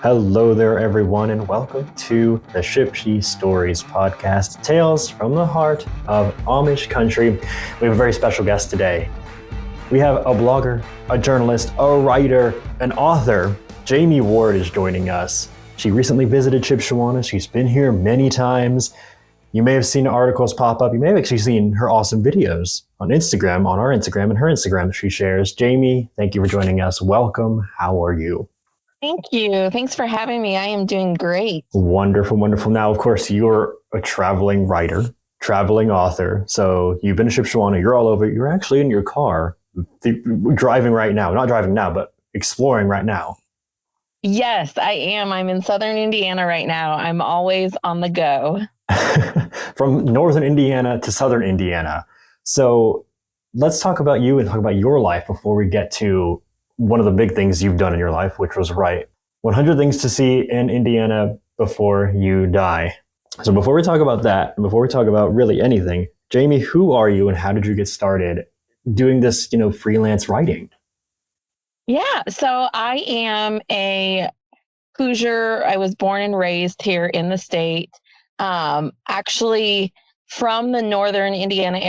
Hello there, everyone, and welcome to the Shipshe Stories podcast, tales from the heart of Amish country. We have a very special guest today. We have a blogger, a journalist, a writer, an author. Jamie Ward is joining us. She recently visited Shipshewana. She's been here many times. You may have seen articles pop up. You may have actually seen her awesome videos on Instagram, on our Instagram, and her Instagram she shares. Jamie, thank you for joining us. Welcome. How are you? Thank you. Thanks for having me. I am doing great. Wonderful, wonderful. Now, of course, you're a traveling writer, traveling author. So you've been to Shipshewana. You're all over. You're actually in your car driving right now. Not driving now, but exploring right now. Yes, I am. I'm in southern Indiana right now. I'm always on the go. From northern Indiana to southern Indiana. So let's talk about you and talk about your life before we get to one of the big things you've done in your life, which was write 100 things to see in Indiana before you die. So before we talk about that, and before we talk about really anything, Jamie, who are you and how did you get started doing this, freelance writing? Yeah, so I am a Hoosier. I was born and raised here in the state. Actually from the northern Indiana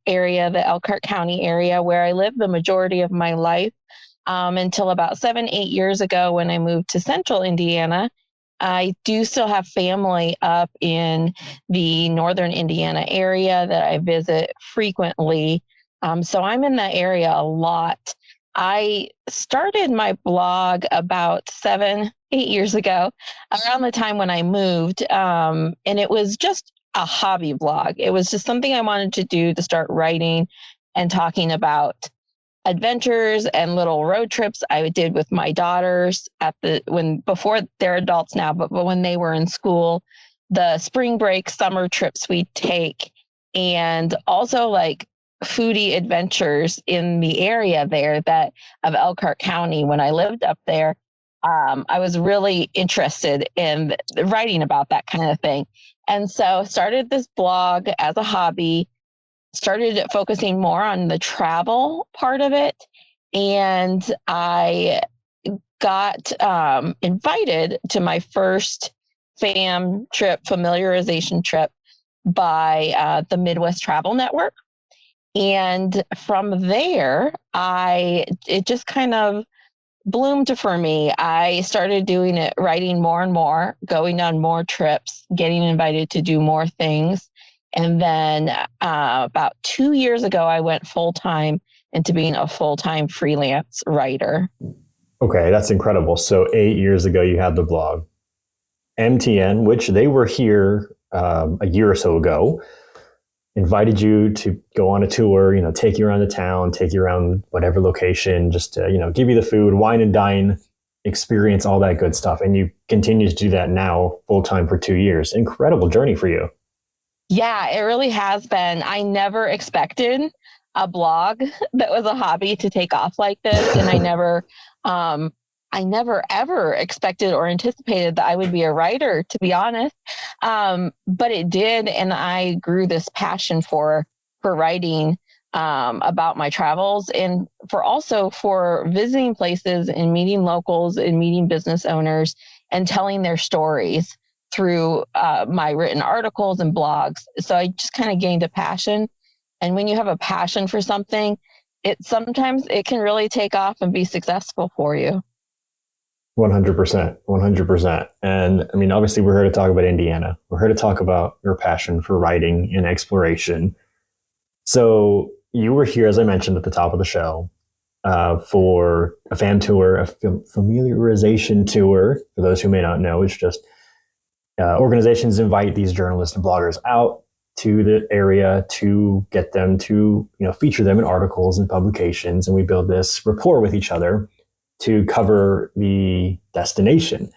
area, the Elkhart County area, where I lived the majority of my life. Until about 7-8 years ago when I moved to central Indiana. I do still have family up in the northern Indiana area that I visit frequently. So I'm in that area a lot. I started my blog about 7-8 years ago, around the time when I moved. And it was just a hobby blog. It was just something I wanted to do to start writing and talking about adventures and little road trips I did with my daughters before they're adults now, but when they were in school, the spring break summer trips we'd take, and also like foodie adventures in the area there of Elkhart County. When I lived up there, I was really interested in writing about that kind of thing. And so started this blog as a hobby, started focusing more on the travel part of it. And I got invited to my first familiarization trip by the Midwest Travel Network. And from there, it just kind of bloomed for me. I started doing it, writing more and more, going on more trips, getting invited to do more things. And then about 2 years ago, I went full-time into being a full-time freelance writer. Okay, that's incredible. So 8 years ago, you had the blog. MTN, which they were here a year or so ago, invited you to go on a tour, take you around the town, take you around whatever location, just to, give you the food, wine and dine, experience all that good stuff. And you continue to do that now full-time for 2 years. Incredible journey for you. Yeah, it really has been. I never expected a blog that was a hobby to take off like this. And I never ever expected or anticipated that I would be a writer, to be honest. But it did. And I grew this passion for writing about my travels, and for visiting places and meeting locals and meeting business owners and telling their stories through my written articles and blogs. So I just kind of gained a passion. And when you have a passion for something, sometimes it can really take off and be successful for you. 100%, 100%. And I mean, obviously we're here to talk about Indiana. We're here to talk about your passion for writing and exploration. So you were here, as I mentioned at the top of the show, for a fan tour, a familiarization tour. For those who may not know, it's just organizations invite these journalists and bloggers out to the area to get them to, feature them in articles and publications. And we build this rapport with each other to cover the destination.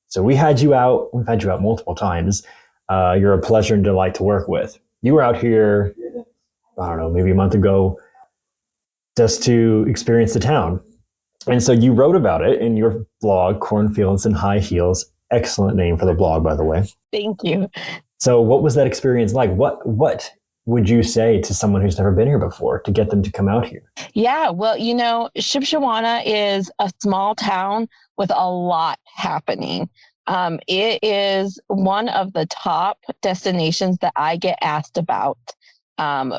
So we've had you out multiple times. You're a pleasure and delight to work with. You were out here, I don't know, maybe a month ago, just to experience the town. And so you wrote about it in your blog, Cornfields and High Heels. Excellent name for the blog, by the way. Thank you. So what was that experience like? What would you say to someone who's never been here before to get them to come out here? Yeah, well, Shipshewana is a small town with a lot happening. It is one of the top destinations that I get asked about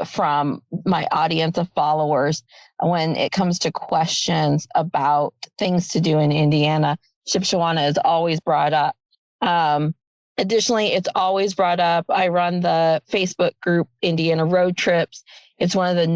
from my audience of followers when it comes to questions about things to do in Indiana. Shipshewana is always brought up. Additionally, it's always brought up. I run the Facebook group Indiana Road Trips. It's one of the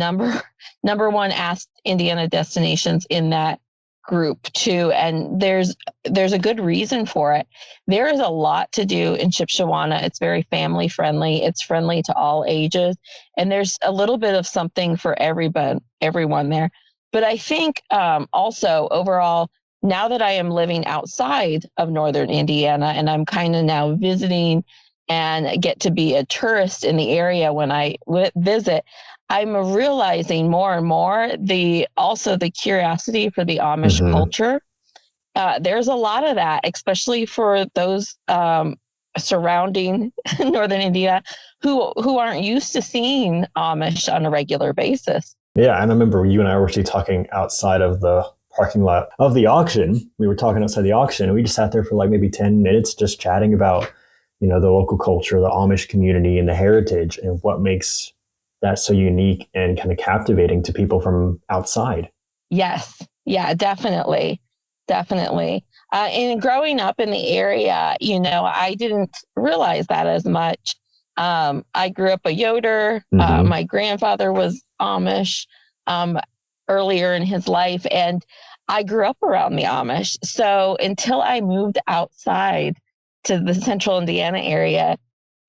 number one asked Indiana destinations in that group too. And there's a good reason for it. There is a lot to do in Shipshewana. It's very family friendly. It's friendly to all ages. And there's a little bit of something for everyone there. But I think also overall, now that I am living outside of Northern Indiana and I'm kind of now visiting and get to be a tourist in the area when I visit, I'm realizing more and more the curiosity for the Amish culture. There's a lot of that, especially for those surrounding Northern India who aren't used to seeing Amish on a regular basis. Yeah, and I remember you and I were actually talking outside of the parking lot of the auction. We were talking outside the auction, and we just sat there for like maybe 10 minutes just chatting about, the local culture, the Amish community, and the heritage, and what makes that so unique and kind of captivating to people from outside. Yes. Yeah, definitely. Definitely. And growing up in the area, I didn't realize that as much. I grew up a Yoder. My grandfather was Amish earlier in his life, and I grew up around the Amish. So until I moved outside to the central Indiana area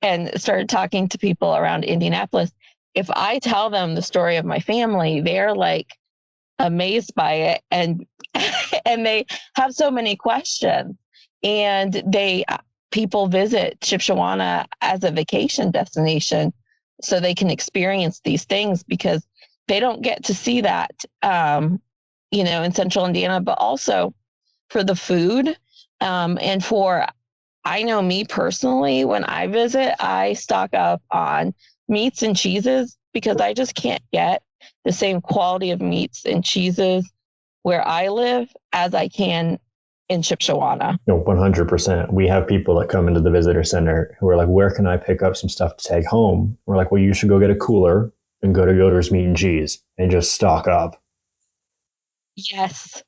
and started talking to people around Indianapolis, if I tell them the story of my family, they're like amazed by it, and and they have so many questions. And people visit Shipshewana as a vacation destination so they can experience these things, because they don't get to see that, in central Indiana, but also for the food. And I know me personally, when I visit, I stock up on meats and cheeses because I just can't get the same quality of meats and cheeses where I live as I can in Shipshewana. 100%. We have people that come into the visitor center who are like, where can I pick up some stuff to take home? We're like, well, you should go get a cooler and go to Yoder's Meat and Cheese and just stock up. Yes.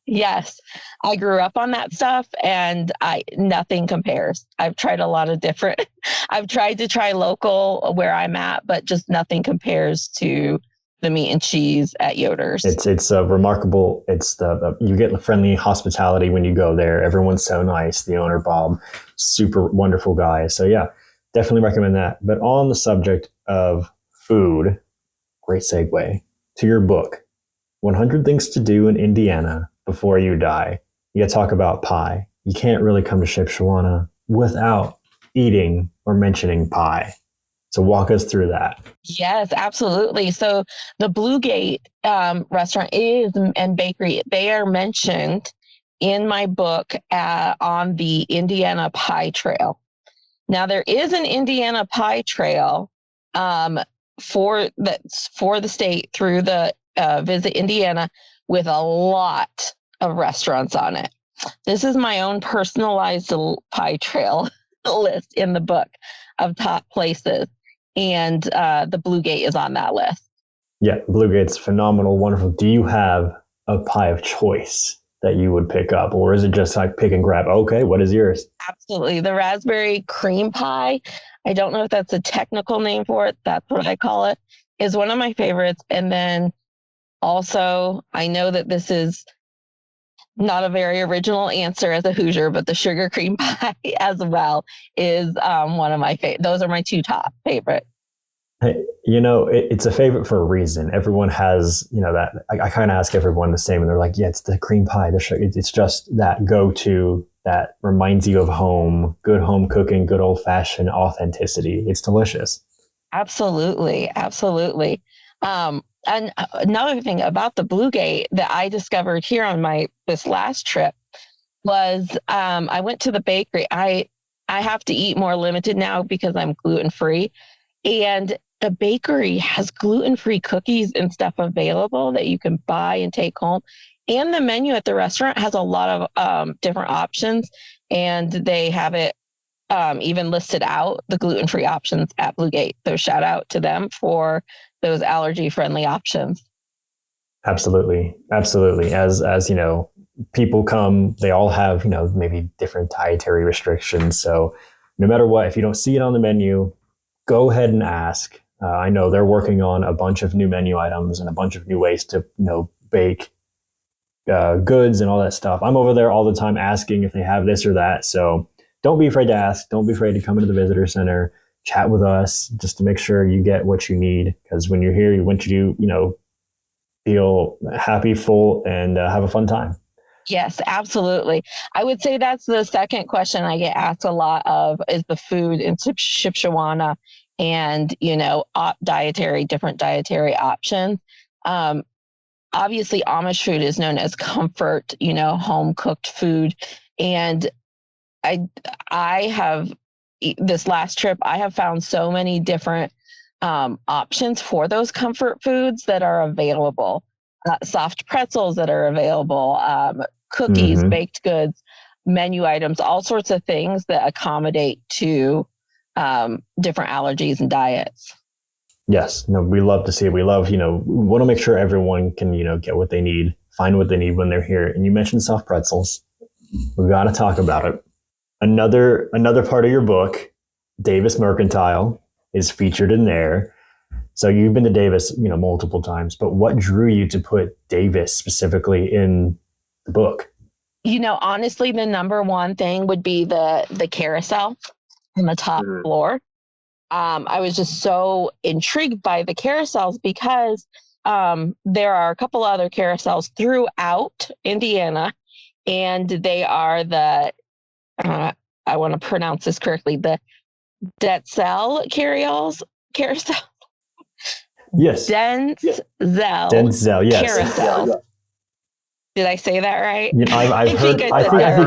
I grew up on that stuff, and nothing compares. I've tried a lot of different, I've tried to try local where I'm at, but just nothing compares to the meat and cheese at Yoder's. It's remarkable. It's you get friendly hospitality when you go there. Everyone's so nice. The owner, Bob, super wonderful guy. So yeah, definitely recommend that. But on the subject of food, great segue to your book, 100 Things to Do in Indiana Before You Die. You talk about pie. You can't really come to Shipshewana without eating or mentioning pie. So walk us through that. Yes, absolutely. So the Blue Gate restaurant and bakery, they are mentioned in my book on the Indiana Pie Trail. Now, there is an Indiana Pie Trail for the state through the Visit Indiana, with a lot of restaurants on it. This is my own personalized pie trail list in the book of top places. And the Blue Gate is on that list. Yeah, Blue Gate's phenomenal, wonderful. Do you have a pie of choice that you would pick up? Or is it just like pick and grab? Okay, what is yours? Absolutely. The raspberry cream pie, I don't know if that's a technical name for it, that's what I call it, is one of my favorites. And then also, I know that this is not a very original answer as a Hoosier, but the sugar cream pie as well is one of my favorite. Those are my two top favorite. Hey, it's a favorite for a reason. Everyone has, that. I kind of ask everyone the same, and they're like, yeah, it's the cream pie. The sugar. It's just that go-to that reminds you of home, good home cooking, good old-fashioned authenticity. It's delicious. Absolutely. And another thing about the Blue Gate that I discovered here on this last trip was I went to the bakery. I have to eat more limited now because I'm gluten free, and the bakery has gluten-free cookies and stuff available that you can buy and take home. And the menu at the restaurant has a lot of different options, and they have it even listed out, the gluten-free options at Blue Gate. So shout out to them for those allergy-friendly options. Absolutely. Absolutely. As you know, people come, they all have, maybe different dietary restrictions. So no matter what, if you don't see it on the menu, go ahead and ask. I know they're working on a bunch of new menu items and a bunch of new ways to, bake goods and all that stuff. I'm over there all the time asking if they have this or that. So don't be afraid to ask. Don't be afraid to come into the visitor center, chat with us just to make sure you get what you need. Because when you're here, we want you to, feel happy, full, and have a fun time. Yes, absolutely. I would say that's the second question I get asked a lot of is the food in Shipshewana and, different dietary options. Obviously, Amish food is known as comfort, home cooked food. And I have, this last trip, I have found so many different options for those comfort foods that are available. Soft pretzels that are available, cookies, baked goods, menu items, all sorts of things that accommodate to different allergies and diets. Yes, no, we love to see it. We love, we want to make sure everyone can, get what they need, find what they need when they're here. And you mentioned soft pretzels. We've got to talk about it. Another part of your book, Davis Mercantile, is featured in there. So you've been to Davis, multiple times, but what drew you to put Davis specifically in the book? Honestly, the number one thing would be the carousel on the top floor. I was just so intrigued by the carousels because there are a couple other carousels throughout Indiana, and they are the, I want to pronounce this correctly, the Denzel carousel. Yes. Denzel, yes. Carousel. Did I say that right? I think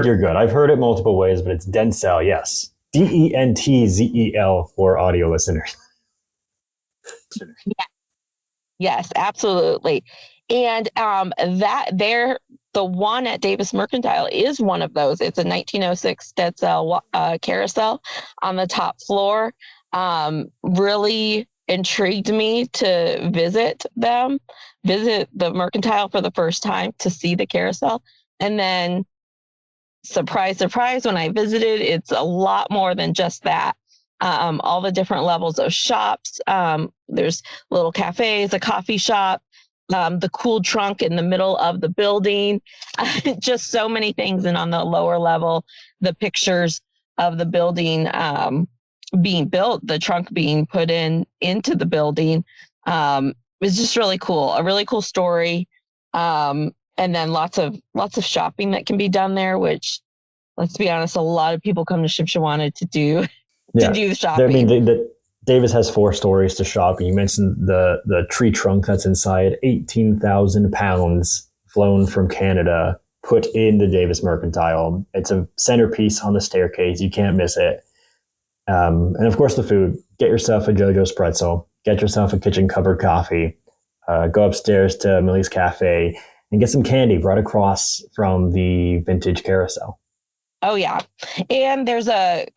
you're good. I've heard it multiple ways, but it's Denzel, yes. Dentzel for audio listeners. Yes, absolutely. And the one at Davis Mercantile is one of those. It's a 1906 Denzel carousel on the top floor. Really intrigued me to visit the Mercantile for the first time to see the carousel. And then surprise, surprise, when I visited, it's a lot more than just that. All the different levels of shops. There's little cafes, a coffee shop, the cool trunk in the middle of the building, just so many things. And on the lower level, the pictures of the building being built, the trunk being put into the building, is just really cool. A really cool story. And then lots of shopping that can be done there, which, let's be honest, a lot of people come to Shipshewana to do the shopping. Davis has 4 stories to shop. You mentioned the tree trunk that's inside, 18,000 pounds flown from Canada, put in the Davis Mercantile. It's a centerpiece on the staircase. You can't miss it. And of course, the food. Get yourself a JoJo's pretzel. Get yourself a kitchen cupboard coffee. Go upstairs to Millie's Cafe and get some candy brought across from the vintage carousel. Oh, yeah. And there's a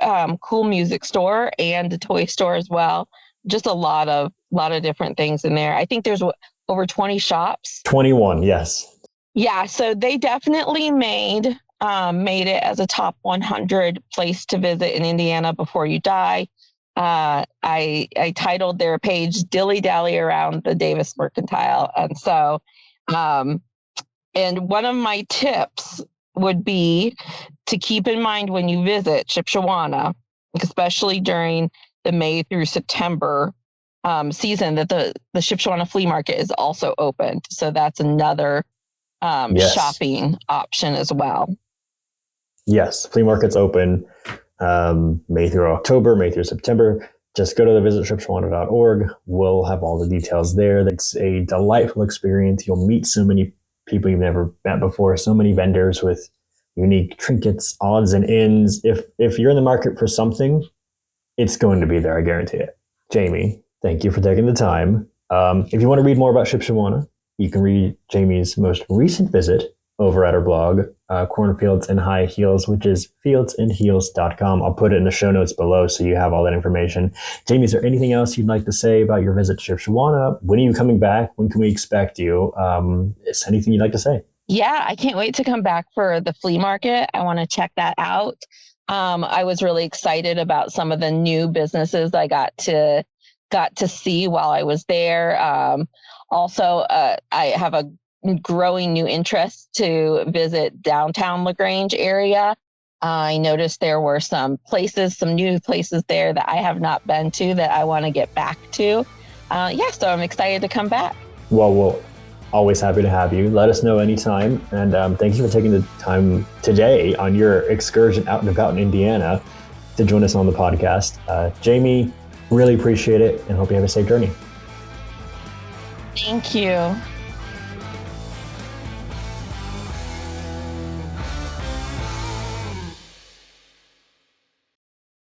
cool music store and a toy store as well. Just a lot of different things in there. I think there's over 20 shops. 21, yes. Yeah, so they definitely made it as a top 100 place to visit in Indiana before you die. I titled their page "Dilly Dally Around the Davis Mercantile," and so, and one of my tips would be to keep in mind when you visit Shipshewana, especially during the May through September season, that the Shipshewana flea market is also open. So that's another shopping option as well. Yes, flea market's open May through October, May through September. Just go to the visitshipshewana.org. We'll have all the details there. It's a delightful experience. You'll meet so many people you've never met before, so many vendors with unique trinkets, odds and ends. If you're in the market for something, it's going to be there, I guarantee it. Jamie, Thank you for taking the time. If you want to read more about Shipshewana, you can read Jamie's most recent visit over at her blog, Cornfields and High Heels, which is fieldsandheels.com. I'll put it in the show notes below so you have all that information. Jamie, is there anything else you'd like to say about your visit to Shipshewana? When are you coming back? When can we expect you? Is anything you'd like to say? Yeah, I can't wait to come back for the flea market. I want to check that out. I was really excited about some of the new businesses I got to see while I was there. Also, I have a growing new interest to visit downtown LaGrange area. I noticed there were some new places there that I have not been to that I want to get back to. So I'm excited to come back. Well, we're always happy to have you. Let us know anytime. And thank you for taking the time today on your excursion out and about in Indiana to join us on the podcast. Jamie, really appreciate it and hope you have a safe journey. Thank you.